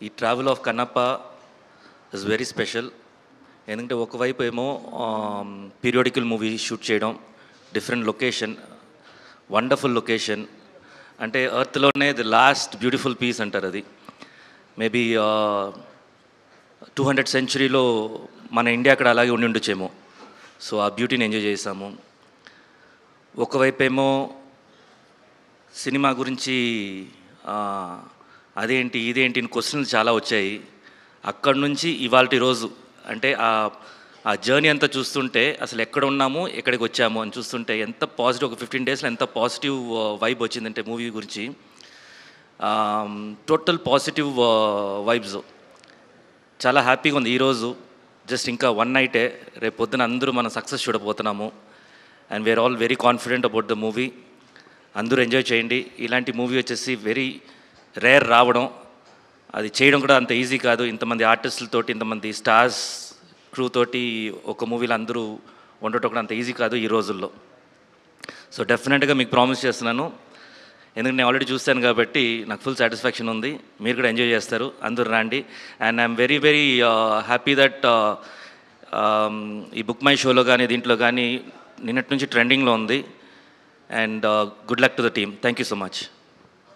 ఈ travel of Kannappa is very special. ఎందుకంటే ఒకవైపు ఏమో పీరియాడికల్ మూవీ షూట్ చేయడం, డిఫరెంట్ లొకేషన్, వండర్ఫుల్ లొకేషన్. అంటే ఎర్త్లోనే ది లాస్ట్ బ్యూటిఫుల్ పీస్ అంటారు అది. మేబీ 200th సెంచురీలో మన ఇండియా అక్కడ అలాగే ఉండి ఉండొచ్చేమో. సో ఆ బ్యూటీని ఎంజాయ్ చేసాము. ఒకవైపు ఏమో సినిమా గురించి అదేంటి ఇదేంటి అని క్వశ్చన్లు చాలా వచ్చాయి. అక్కడి నుంచి ఇవాల్టి రోజు అంటే ఆ జర్నీ అంతా చూస్తుంటే అసలు ఎక్కడ ఉన్నాము ఎక్కడికి వచ్చాము అని చూస్తుంటే ఎంత పాజిటివ్, ఒక 15 డేస్లో ఎంత పాజిటివ్ వైబ్ వచ్చిందంటే మూవీ గురించి. Total positive vibes. చాలా హ్యాపీగా ఉంది ఈరోజు. జస్ట్ ఇంకా 1 నైటే, రేపు పొద్దున అందరూ మనం సక్సెస్ చూడబోతున్నాము. And we are all very confident about the movie. అందరూ ఎంజాయ్ చేయండి. ఇలాంటి మూవీ వచ్చేసి వెరీ రేర్ రావడం, అది చేయడం కూడా అంత ఈజీ కాదు. ఇంతమంది ఆర్టిస్టులతోటి, ఇంతమంది స్టార్స్ క్రూ తోటి ఒక మూవీలో అందరూ ఉండటం కూడా అంత ఈజీ కాదు ఈ రోజుల్లో. సో డెఫినెట్గా మీకు ప్రామిస్ చేస్తున్నాను, ఎందుకంటే నేను ఆల్రెడీ చూస్తాను కాబట్టి నాకు ఫుల్ సాటిస్ఫాక్షన్ ఉంది. మీరు కూడా ఎంజాయ్ చేస్తారు, అందరూ రండి. And I'm very very happy that ఈ బుక్ మై షోలో కానీ దీంట్లో కానీ నిన్నటి నుంచి ట్రెండింగ్లో ఉంది. And good luck to the team. Thank you so much.